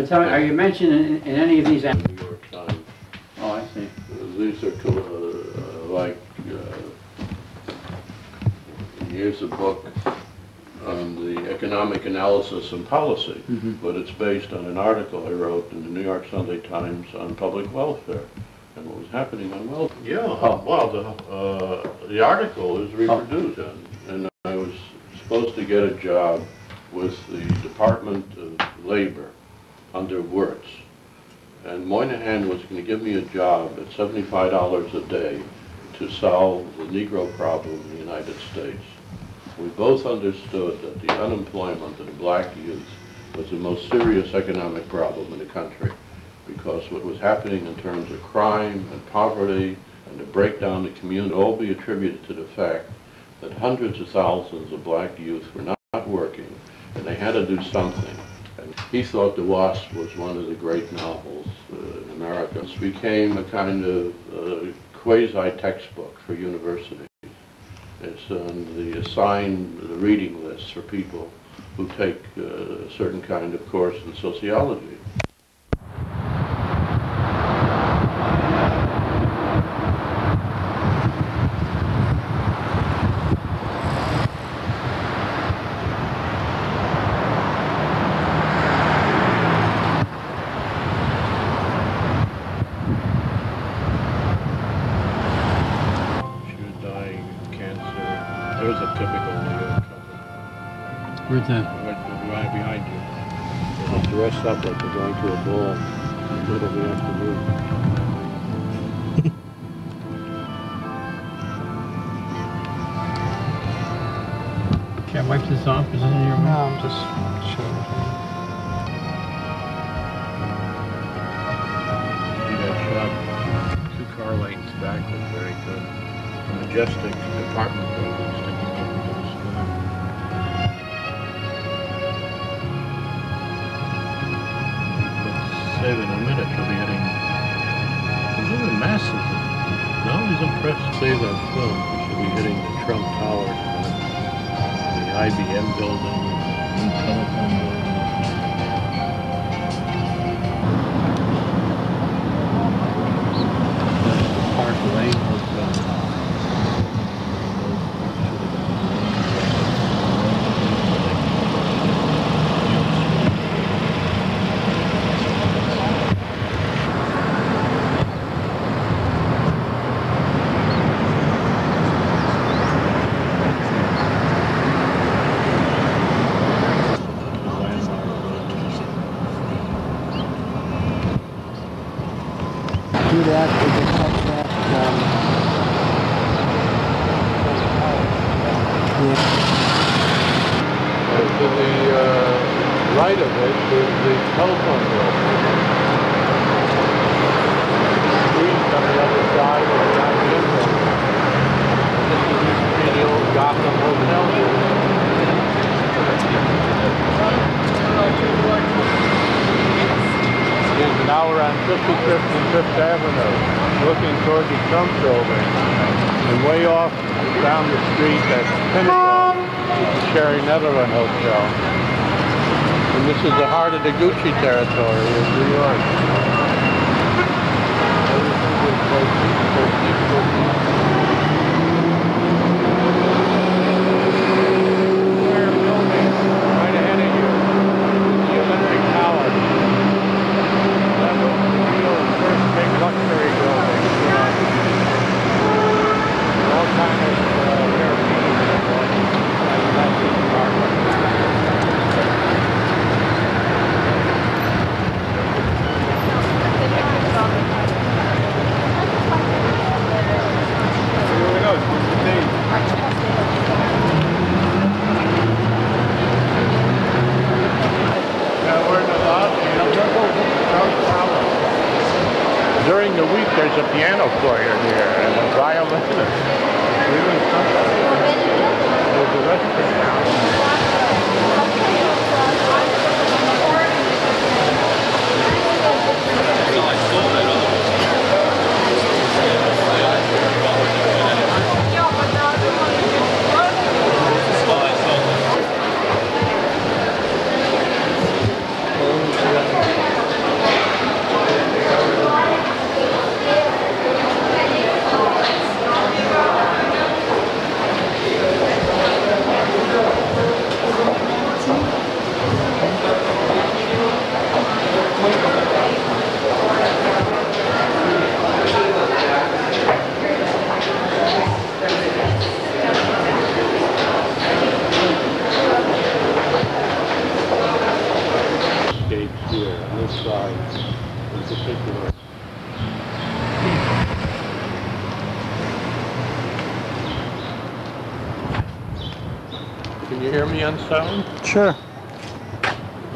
Tell me, are you mentioned in any of these? The New York Times. Oh, I see. These are here's a book on the economic analysis and policy, but it's based on an article I wrote in the New York Sunday Times on public welfare and what was happening on welfare. Yeah, well, the article is reproduced, and I was supposed to get a job with the Department of Labor under Wirtz. And Moynihan was going to give me a job at $75 a day to solve the Negro problem in the United States. We both understood that the unemployment of the black youth was the most serious economic problem in the country, because what was happening in terms of crime and poverty and the breakdown of the community all be attributed to the fact that hundreds of thousands of black youth were not working, and they had to do something. And he thought The Wasp was one of the great novels in America. It became a kind of quasi-textbook for universities. It's on the assigned reading list for people who take a certain kind of course in sociology. It was a typical New York couple. Where's that? Right behind you. They're dressed up like they're going to a ball in the middle of the afternoon. Can't wipe this off? Is this in your room? No, I'm just showing it. See that shot? 2 car lanes back was very good. A majestic apartment building sticking up into the sky. But save in a minute, you'll be hitting. Those are massive. No, he's impressed. Save that film. You'll be hitting the Trump Tower, the IBM building, the telephone building. Park Lane Hotel. Do that with the concept. To the right of it is the telephone building. The street on the other side is the IBM building. This used to be the old Gotham Hotel. Now we're on 55th and 5th Avenue, looking toward the Trump building. And way off down the street at Pentagon is the Sherry Netherland Hotel. And this is the heart of the Gucci territory of New York. Everything is so peaceful. Right ahead of you, the Olympic Tower. That was the first big luxury building. All kind of European Here we go. We're in the lobby of Trump Tower. During the week, there's a piano player here and a violinist. There's a restaurant now. West Side in particular. Can you hear me on sound? Sure.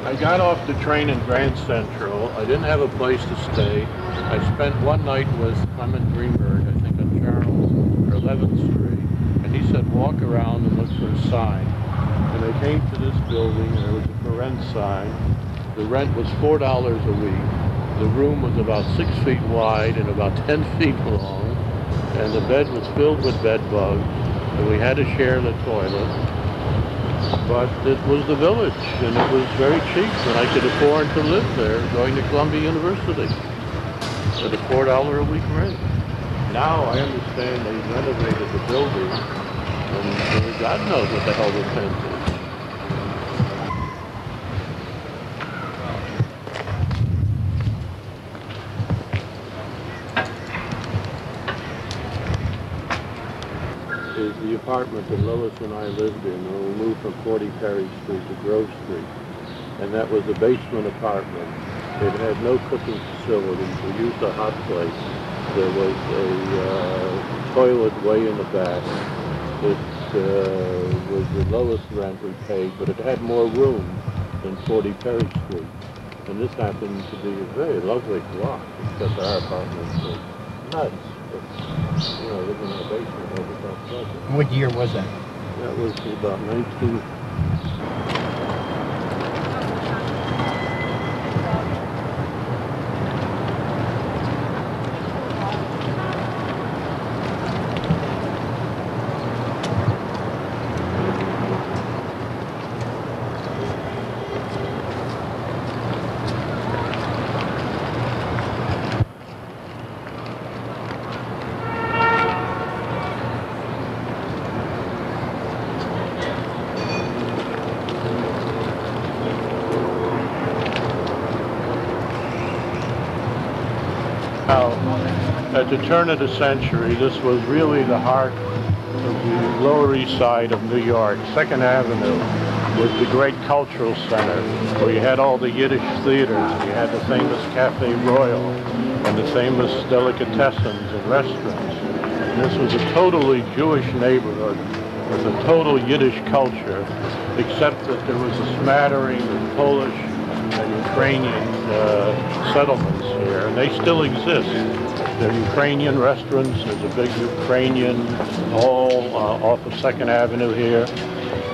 I got off the train in Grand Central. I didn't have a place to stay. I spent one night with Clement Greenberg, I think on Charles or 11th Street, and he said walk around and look for a sign. And I came to this building, and there was a for rent sign. The rent was $4 a week. The room was about 6 feet wide and about 10 feet long, and the bed was filled with bed bugs, and we had to share the toilet. But it was the village, and it was very cheap, and I could afford to live there, going to Columbia University at a $4 a week rent. Now I understand they renovated the building, and God knows what the hell the rent is. Is the apartment that Lois and I lived in when we moved from 40 Perry Street to Grove Street. And that was a basement apartment. It had no cooking facilities. We used a hot plate. There was a toilet way in the back. It was the lowest rent we paid, but it had more room than 40 Perry Street. And this happened to be a very lovely block, except our apartment was nuts. You know, living in a basement over South Pleasant. What year was that? That was about 19... At the turn of the century, this was really the heart of the Lower East Side of New York. 2nd Avenue was the great cultural center where you had all the Yiddish theaters. You had the famous Cafe Royal and the famous delicatessens and restaurants. And this was a totally Jewish neighborhood with a total Yiddish culture, except that there was a smattering of Polish and Ukrainian settlements here, and they still exist. There are Ukrainian restaurants. There's a big Ukrainian hall off of 2nd Avenue here.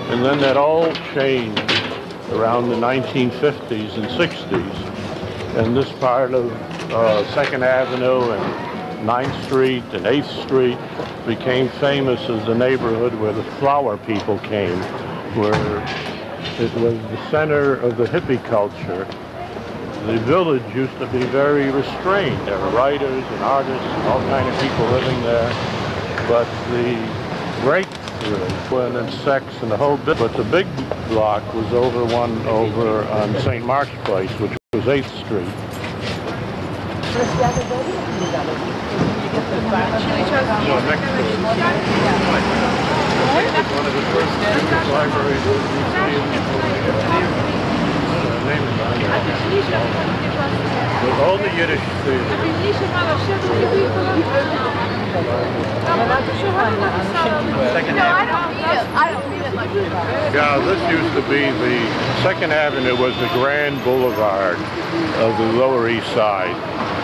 And then that all changed around the 1950s and 60s. And this part of 2nd Avenue and 9th Street and 8th Street became famous as the neighborhood where the flower people came, where it was the center of the hippie culture. The village used to be very restrained. There were writers and artists and all kinds of people living there. But the breakthrough and sex and the whole bit. But the big block was over on St. Mark's Place, which was 8th Street. No, next to it. One of the first Jewish libraries museums. With all the Yiddish theaters. Yeah, this used to be the 2nd Avenue was the grand boulevard of the Lower East Side.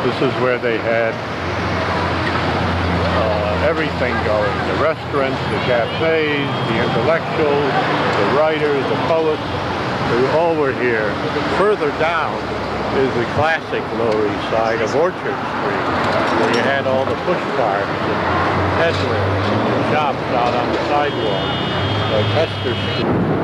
This is where they had everything going. The restaurants, the cafes, the intellectuals, the writers, the poets. They all were here. Further down is the classic Lower East Side of Orchard Street, where you had all the push carts and peddlers and shops out on the sidewalk, like Hester Street.